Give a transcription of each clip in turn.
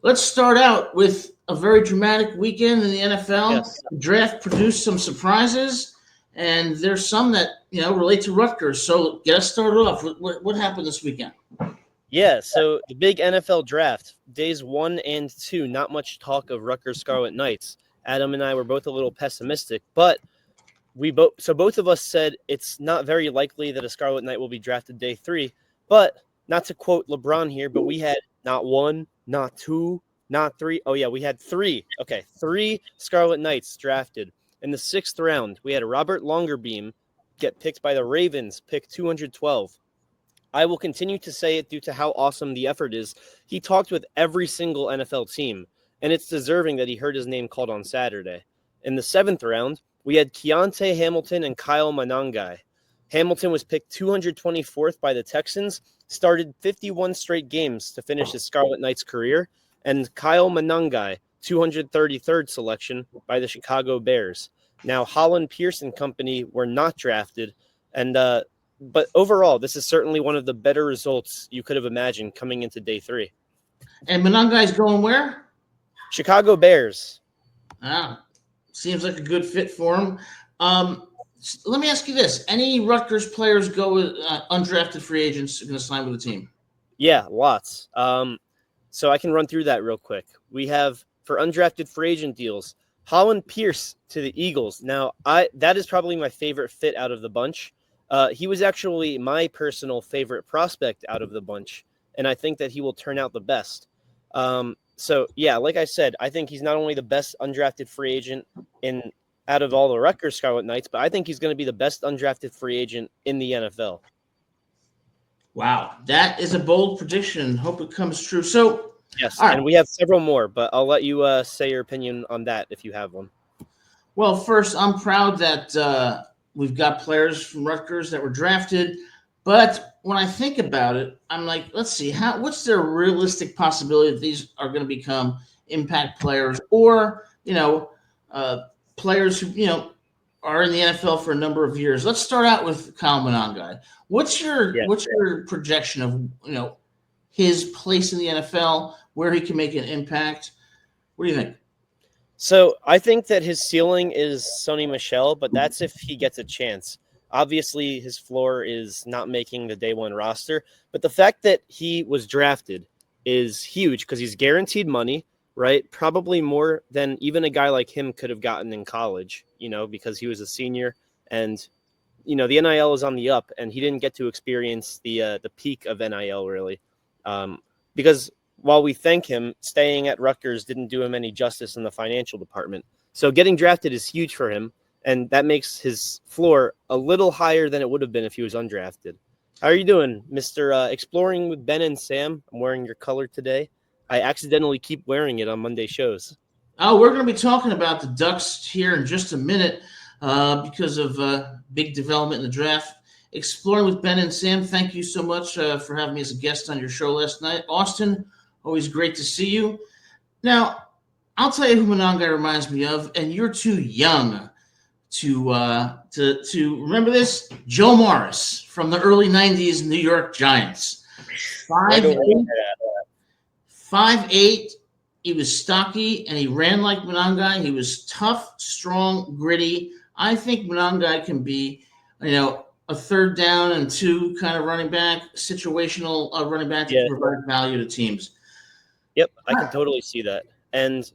Let's start out with a very dramatic weekend in the NFL. Yes. The draft produced some surprises, and there's some that relate to Rutgers. So get us started off. What happened this weekend? Yeah, so the big NFL draft, days 1 and 2, not much talk of Rutgers Scarlet Knights. Adam and I were both a little pessimistic, but both of us said it's not very likely that a Scarlet Knight will be drafted day 3. But not to quote LeBron here, but we had not one, not two, not three. Oh yeah, we had three. Okay, 3 Scarlet Knights drafted. In the 6th round, we had Robert Longerbeam get picked by the Ravens, pick 212. I will continue to say it due to how awesome the effort is. He talked with every single NFL team, and it's deserving that he heard his name called on Saturday. In the 7th round, we had Keontae Hamilton and Kyle Monangai. Hamilton was picked 224th by the Texans, started 51 straight games to finish his Scarlet Knights career, and Kyle Monangai, 233rd selection by the Chicago Bears. Now, Holland Pierce and company were not drafted, and but overall, this is certainly one of the better results you could have imagined coming into day 3. And Monangai's going where? Chicago Bears. Seems like a good fit for him. Let me ask you this: any Rutgers players go with undrafted free agents going to sign with the team? Yeah, lots. So I can run through that real quick. We have, for undrafted free agent deals, Holland Pierce to the Eagles. Now, that is probably my favorite fit out of the bunch. He was actually my personal favorite prospect out of the bunch, and I think that he will turn out the best. So, yeah, like I said, I think he's not only the best undrafted free agent out of all the Rutgers Scarlet Knights, but I think he's going to be the best undrafted free agent in the NFL. Wow, that is a bold prediction. Hope it comes true. So, yes, and we have several more, but I'll let you say your opinion on that if you have one. Well, first, I'm proud that we've got players from Rutgers that were drafted, but when I think about it, I'm like, let's see, what's the realistic possibility that these are going to become impact players, or players who are in the NFL for a number of years? Let's start out with Kyle Monangai. What's your projection of his place in the NFL, where he can make an impact? What do you think? So I think that his ceiling is Sony Michel, but that's if he gets a chance. Obviously, his floor is not making the day 1 roster, but the fact that he was drafted is huge because he's guaranteed money, right? Probably more than even a guy like him could have gotten in college, because he was a senior, and the NIL is on the up, and he didn't get to experience the peak of NIL really, because while we thank him, staying at Rutgers didn't do him any justice in the financial department. So getting drafted is huge for him, and that makes his floor a little higher than it would have been if he was undrafted. How are you doing, Mr. Exploring with Ben and Sam? I'm wearing your color today. I accidentally keep wearing it on Monday shows. Oh, we're going to be talking about the Ducks here in just a minute because of big development in the draft. Exploring with Ben and Sam, thank you so much for having me as a guest on your show last night. Austin, always great to see you. Now, I'll tell you who Monangai reminds me of, and you're too young to remember this. Joe Morris from the early 90s New York Giants. 5'8". He was stocky, and he ran like Monangai. He was tough, strong, gritty. I think Monangai can be, a 3rd down and 2 kind of running back, situational running back to provide value to teams. Yep, I can totally see that. And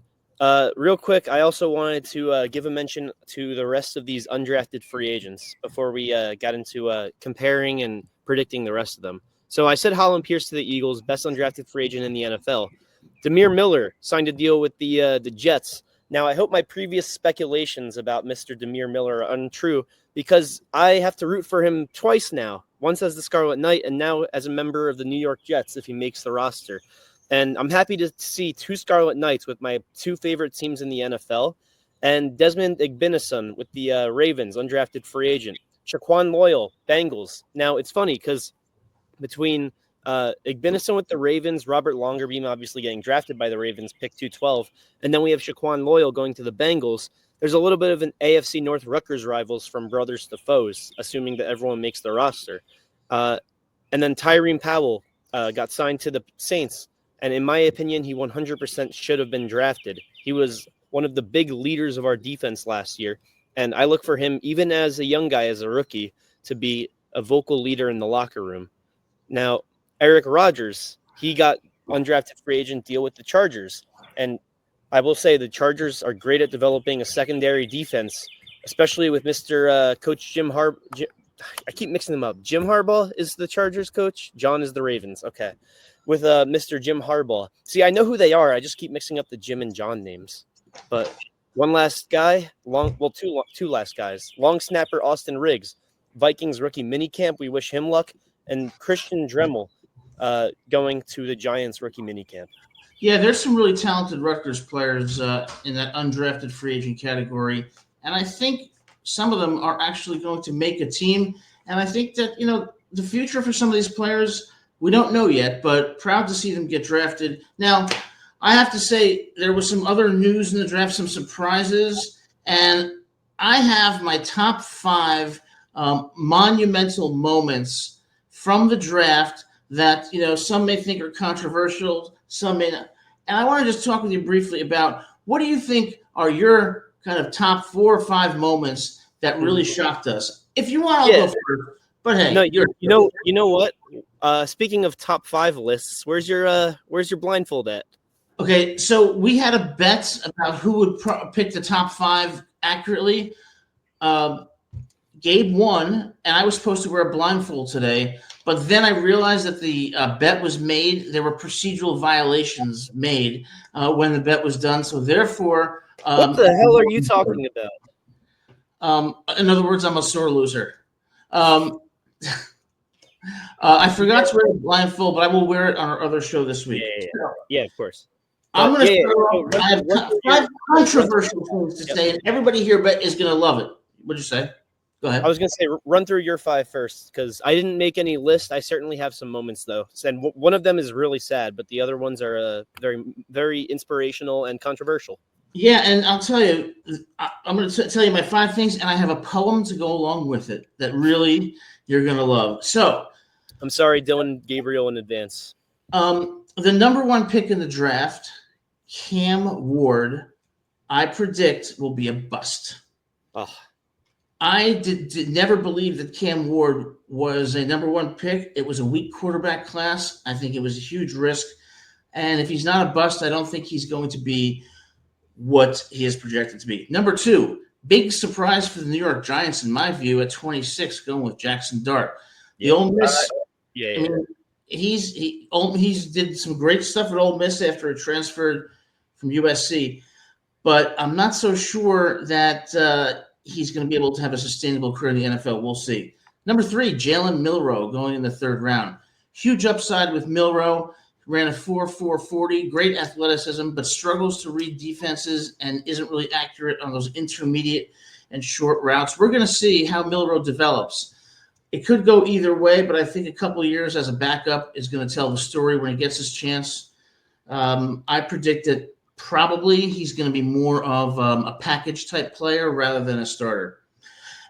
real quick, I also wanted to give a mention to the rest of these undrafted free agents before we got into comparing and predicting the rest of them. So I said Holland Pierce to the Eagles, best undrafted free agent in the NFL. Demir Miller signed a deal with the Jets. Now, I hope my previous speculations about Mr. Demir Miller are untrue, because I have to root for him twice now, once as the Scarlet Knight and now as a member of the New York Jets if he makes the roster. And I'm happy to see 2 Scarlet Knights with my 2 favorite teams in the NFL, and Desmond Igbinosun with the Ravens, undrafted free agent. Shaquan Loyal, Bengals. Now, it's funny because between Igbinosun with the Ravens, Robert Longerbeam obviously getting drafted by the Ravens, pick 212, and then we have Shaquan Loyal going to the Bengals. There's a little bit of an AFC North Rutgers rivals from brothers to foes, assuming that everyone makes the roster. And then Tyreen Powell got signed to the Saints, And in my opinion, he 100% should have been drafted. He was one of the big leaders of our defense last year. And I look for him, even as a young guy, as a rookie, to be a vocal leader in the locker room. Now, Eric Rogers, he got undrafted free agent deal with the Chargers. And I will say the Chargers are great at developing a secondary defense, especially with Mr. Coach Jim Harbaugh. I keep mixing them up. Jim Harbaugh is the Chargers coach. John is the Ravens. Okay. With Mr. Jim Harbaugh. See, I know who they are. I just keep mixing up the Jim and John names. But one last guy, two last guys. Long snapper Austin Riggs, Vikings rookie minicamp. We wish him luck. And Christian Dremel going to the Giants rookie minicamp. Yeah, there's some really talented Rutgers players in that undrafted free agent category. And I think some of them are actually going to make a team. And I think that, the future for some of these players, we don't know yet, but proud to see them get drafted. Now, I have to say there was some other news in the draft, some surprises, and I have my top 5 monumental moments from the draft that, some may think are controversial, some may not. And I want to just talk with you briefly about what do you think are your kind of top 4 or 5 moments that really shocked us? If you want, I'll go first. But hey, no, you know what? Speaking of top 5 lists, where's your blindfold at? Okay, so we had a bet about who would pick the top 5 accurately. Gabe won, and I was supposed to wear a blindfold today. But then I realized that the bet was made. There were procedural violations made when the bet was done. So therefore, what the hell are you talking about? In other words, I'm a sore loser. I forgot to wear a blindfold, but I will wear it on our other show this week. Yeah, of course. I'm going to. I have 5 controversial things to say, and everybody here is going to love it. What'd you say? Go ahead. I was going to say, run through your 5 first, because I didn't make any list. I certainly have some moments, though. And one of them is really sad, but the other ones are very, very inspirational and controversial. Yeah, and I'll tell you, I'm going to tell you my 5 things, and I have a poem to go along with it that really you're going to love. So, I'm sorry, Dylan Gabriel, in advance. The number 1 pick in the draft, Cam Ward, I predict will be a bust. Oh. I did never believe that Cam Ward was a number 1 pick. It was a weak quarterback class. I think it was a huge risk. And if he's not a bust, I don't think he's going to be what he is projected to be. Number 2, big surprise for the New York Giants, in my view, at 26, going with Jackson Dart. The Ole Miss, I mean, he's did some great stuff at Ole Miss after it transferred from USC, but I'm not so sure that he's going to be able to have a sustainable career in the NFL. We'll see. Number 3, Jalen Milroe going in the 3rd round. Huge upside with Milroe. Ran a 4.40, great athleticism, but struggles to read defenses and isn't really accurate on those intermediate and short routes. We're going to see how Milroe develops. It could go either way, but I think a couple of years as a backup is going to tell the story when he gets his chance. I predict that probably he's going to be more of a package type player rather than a starter.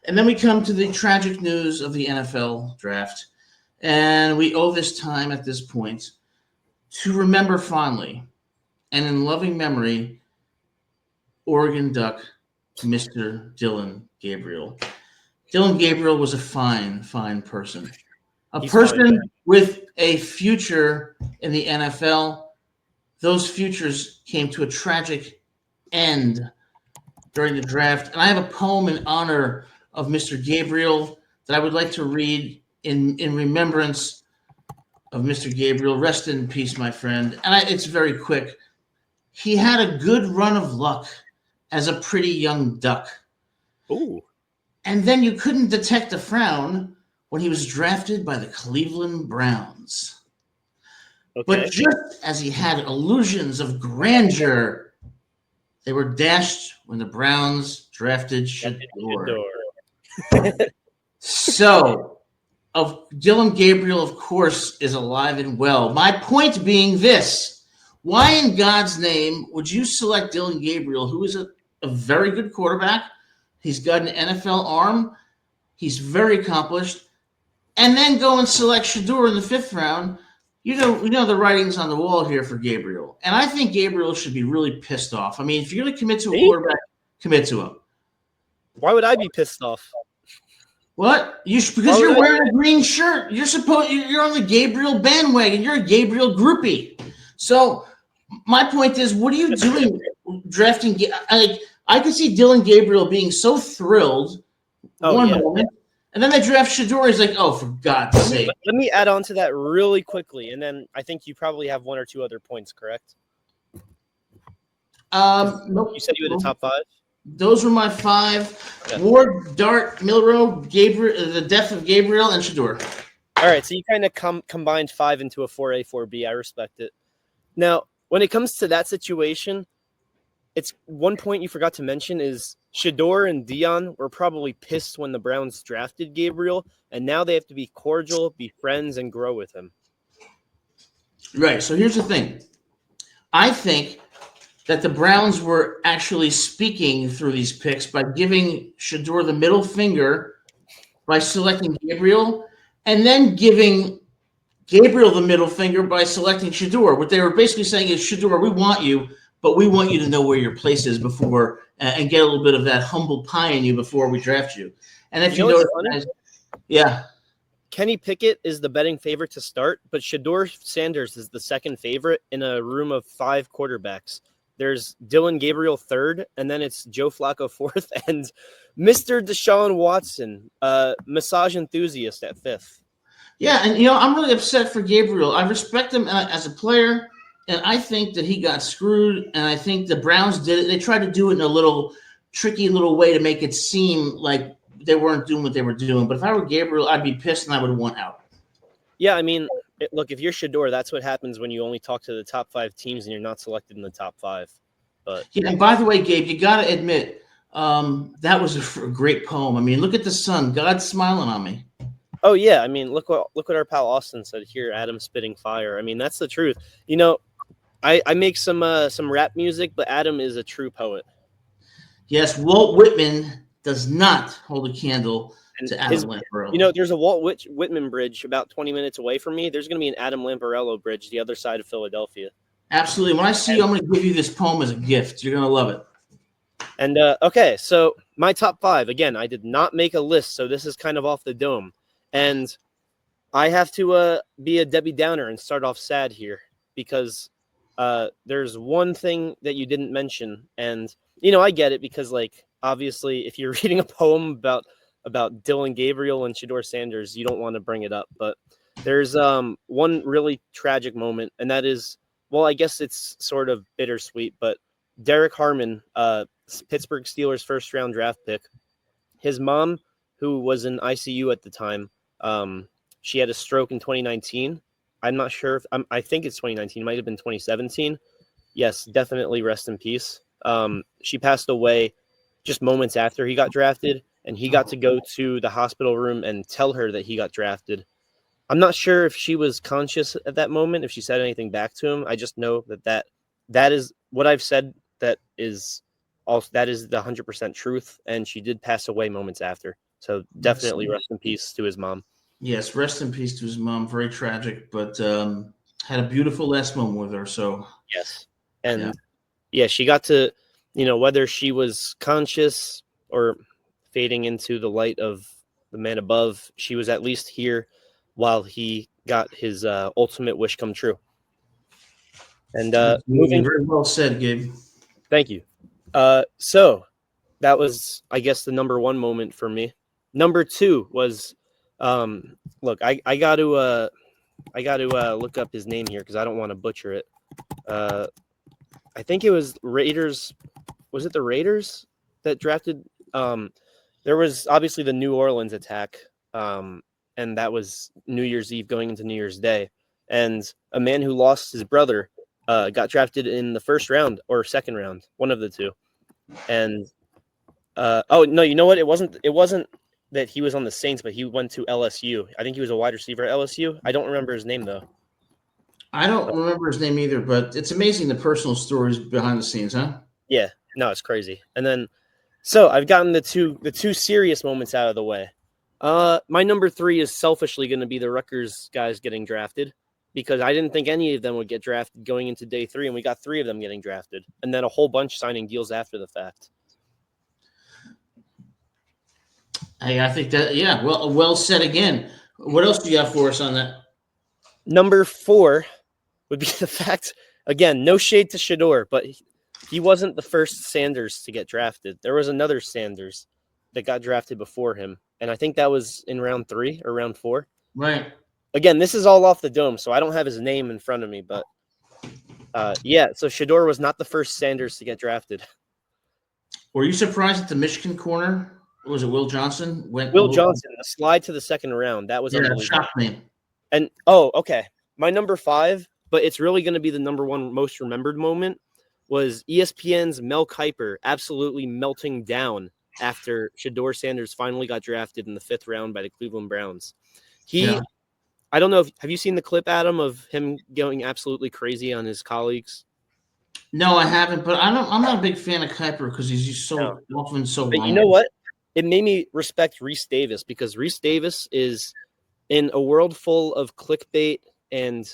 And then we come to the tragic news of the NFL draft. And we owe this time at this point to remember fondly and in loving memory, Oregon Duck, Mr. Dylan Gabriel. Dylan Gabriel was a fine, fine person. He's person with a future in the NFL. Those futures came to a tragic end during the draft. And I have a poem in honor of Mr. Gabriel that I would like to read in remembrance of Mr. Gabriel. Rest in peace, my friend. And it's very quick. He had a good run of luck as a pretty young duck. Ooh. And then you couldn't detect a frown when he was drafted by the Cleveland Browns. Okay. But just as he had illusions of grandeur, they were dashed when the Browns drafted Shador. So, Dylan Gabriel, of course, is alive and well. My point being this: why in God's name would you select Dylan Gabriel, who is a very good quarterback? He's got an NFL arm. He's very accomplished. And then go and select Shador in the 5th round. we know the writing's on the wall here for Gabriel, and I think Gabriel should be really pissed off. I mean, if you're going to commit to a Me? quarterback, commit to him. Why would I be pissed off? What? Because you're wearing a green shirt. You're on the Gabriel bandwagon. You're a Gabriel groupie. So my point is, what are you doing drafting? I could see Dylan Gabriel being so thrilled moment, and then they draft Shedeur. He's like, oh, for God's sake. Let me add on to that really quickly, and then I think you probably have one or two other points, correct? Nope. You said you had the top 5? Those were my 5. Okay. Ward, Dart, Milroe, Gabriel, the death of Gabriel, and Shedeur. All right, so you kind of combined 5 into a 4A, 4B. I respect it. Now, when it comes to that situation, it's one point you forgot to mention is Shedeur and Dion were probably pissed when the Browns drafted Gabriel, and now they have to be cordial, be friends, and grow with him. Right, so here's the thing. I think that the Browns were actually speaking through these picks by giving Shedeur the middle finger by selecting Gabriel, and then giving Gabriel the middle finger by selecting Shedeur. What they were basically saying is, Shedeur, we want you, but we want you to know where your place is before and get a little bit of that humble pie in you before we draft you. And if you notice, yeah. Kenny Pickett is the betting favorite to start, but Shedeur Sanders is the second favorite in a room of 5 quarterbacks. There's Dylan Gabriel third, and then it's Joe Flacco fourth, and Mr. Deshaun Watson, massage enthusiast at 5th. Yeah, and I'm really upset for Gabriel. I respect him as a player, and I think that he got screwed, and I think the Browns did it. They tried to do it in a little tricky little way to make it seem like they weren't doing what they were doing. But if I were Gabriel, I'd be pissed, and I would want out. Yeah, I mean, look, if you're Shedeur, that's what happens when you only talk to the top 5 teams and you're not selected in the top 5. But yeah, and by the way, Gabe, you got to admit that was a great poem. I mean, look at the sun. God's smiling on me. Oh yeah, I mean, look what our pal Austin said here. Adam spitting fire. I mean, that's the truth. I make some rap music, but Adam is a true poet. Yes, Walt Whitman does not hold a candle to Adam Lamparello. There's a Walt Whitman bridge about 20 minutes away from me. There's going to be an Adam Lamparello bridge the other side of Philadelphia. Absolutely. When I see you, I'm going to give you this poem as a gift. You're going to love it. And okay, so my top 5. Again, I did not make a list, so this is kind of off the dome. And I have to be a Debbie Downer and start off sad here because there's one thing that you didn't mention. And, I get it because, obviously, if you're reading a poem about Dylan Gabriel and Shedeur Sanders, you don't want to bring it up. But there's one really tragic moment, and that is, well, I guess it's sort of bittersweet, but Derek Harmon, Pittsburgh Steelers first-round draft pick, his mom, who was in ICU at the time, she had a stroke in 2019. I'm not sure if I think it's 2019. It might have been 2017. Yes, definitely rest in peace. She passed away just moments after he got drafted, and he got to go to the hospital room and tell her that he got drafted. I'm not sure if she was conscious at that moment, if she said anything back to him. I just know that is what I've said. That is the 100% truth, and she did pass away moments after. So definitely rest in peace to his mom. Yes, rest in peace to his mom. Very tragic, but had a beautiful last moment with her. So yes, and yeah, she got to, whether she was conscious or fading into the light of the man above, she was at least here while he got his ultimate wish come true. And moving, very well said, Gabe. Thank you. So that was, I guess, the number 1 moment for me. Number 2 was, look, I got to look up his name here because I don't want to butcher it. I think it was Raiders. Was it the Raiders that drafted? There was obviously the New Orleans attack, and that was New Year's Eve going into New Year's Day. And a man who lost his brother got drafted in the first round or second round, one of the two. And oh no, you know what? It wasn't that he was on the Saints, but he went to LSU. I think he was a wide receiver at LSU. I don't remember his name though. I don't remember his name either, but it's amazing the personal stories behind the scenes, huh? Yeah, no, it's crazy. And then, so I've gotten the two serious moments out of the way. My number 3 is selfishly going to be the Rutgers guys getting drafted. because I didn't think any of them would get drafted going into day 3, and we got 3 of them getting drafted, and then a whole bunch signing deals after the fact. Hey, I think that, yeah, well said again. What else do you have for us on that? Number 4 would be the fact, again, no shade to Shedeur, but he wasn't the first Sanders to get drafted. There was another Sanders that got drafted before him, and I think that was in round 3 or round 4. Right. Again, this is all off the dome, so I don't have his name in front of me, but yeah, so Shedeur was not the first Sanders to get drafted. Were you surprised at the Michigan corner? Was it Will Johnson? Will Johnson, a slide to the second round. That was unbelievable. Shocked me. And, okay, my number 5, but it's really going to be the number 1 most remembered moment, was ESPN's Mel Kiper absolutely melting down after Shedeur Sanders finally got drafted in the 5th round by the Cleveland Browns. I don't know have you seen the clip, Adam, of him going absolutely crazy on his colleagues? No, I haven't, but I'm not a big fan of Kiper because he's just often so But wrong. you know what? It made me respect Reese Davis, because Reese Davis is in a world full of clickbait and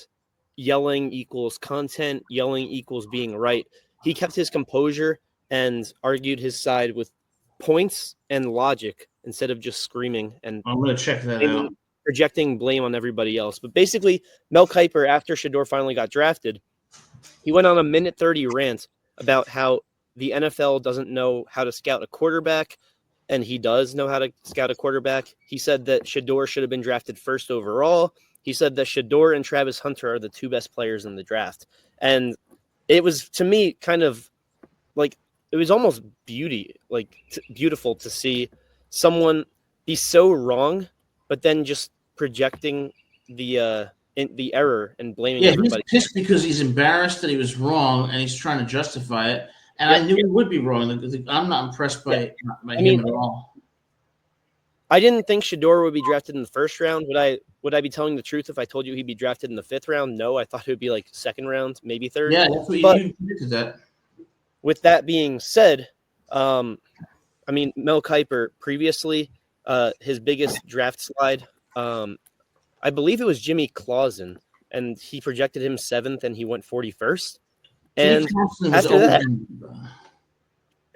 yelling equals content, yelling equals being right. He kept his composure and argued his side with points and logic instead of just screaming and I'm going to check that out. Projecting blame on everybody else. But basically, Mel Kiper, after Shedeur finally got drafted, he went on a 1:30 rant about how the NFL doesn't know how to scout a quarterback, and he does know how to scout a quarterback. He said that Shedeur should have been drafted 1st overall. He said that Shedeur and Travis Hunter are the 2 best players in the draft. And it was, to me, kind of like, it was almost beautiful to see someone be so wrong, but then just projecting the error and blaming everybody. He's pissed because he's embarrassed that he was wrong, and he's trying to justify it. And I knew he would be wrong. I'm not impressed by him at all. I didn't think Shedeur would be drafted in the 1st round. Would I be telling the truth if I told you he'd be drafted in the 5th round? No, I thought it would be like 2nd round, maybe 3rd. Yeah, that's what you predicted that. With that being said, Mel Kiper previously, his biggest draft slide, I believe it was Jimmy Clausen, and he projected him 7th, and he went 41st. And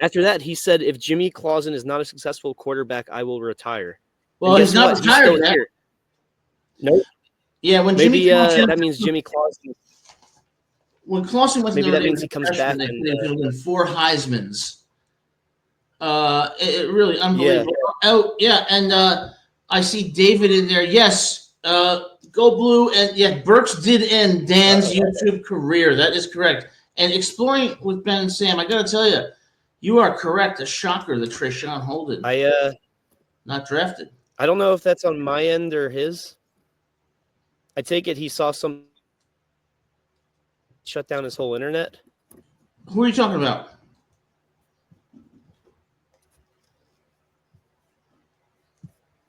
after that, he said, if Jimmy Clausen is not a successful quarterback, I will retire. Well, he's not retired yet. Nope. Yeah, when maybe Jimmy Clausen, that means Jimmy Clausen. When Clausen was maybe that means he comes back and he was win 4 Heismans. It really unbelievable. Yeah. Oh yeah, and I see David in there. Yes, go blue, and yeah, Burks did end Dan's YouTube career. That is correct. And exploring with Ben and Sam, I got to tell you, you are correct. A shocker that Trayshawn Holden not drafted. I don't know if that's on my end or his. I take it he saw some shut down his whole internet. Who are you talking about?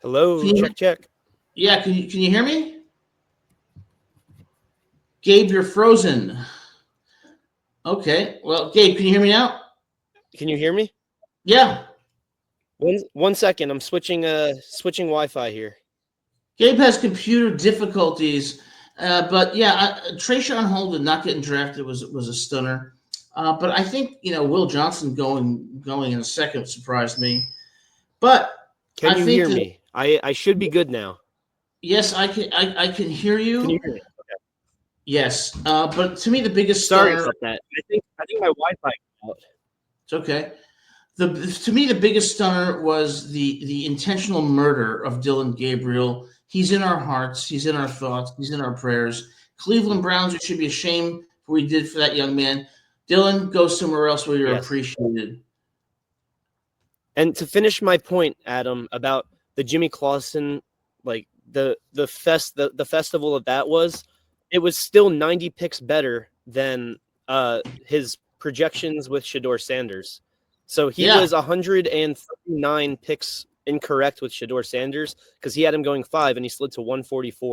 Hello, check. Yeah, can you hear me? Gabe, you're frozen. Okay, well, Gabe, can you hear me now? Can you hear me? Yeah. One second, I'm switching Wi-Fi here. Gabe has computer difficulties, but yeah, Trayshawn Holden not getting drafted was a stunner. But I think Will Johnson going in a 2nd surprised me. But can you hear me? I should be good now. Yes, I can hear you. Can you hear me? Okay. Yes, but to me the biggest sorry about that. I think my Wi-Fi got out. It's okay. To me the biggest stunner was the intentional murder of Dylan Gabriel. He's in our hearts. He's in our thoughts. He's in our prayers. Cleveland Browns, it should be ashamed for what we did for that young man. Dylan, go somewhere else where you're appreciated. And to finish my point, Adam, about the Jimmy Clausen, like the festival of that it was still 90 picks better than his projections with Shedeur Sanders. So he was 139 picks incorrect with Shedeur Sanders because he had him going 5 and he slid to 144.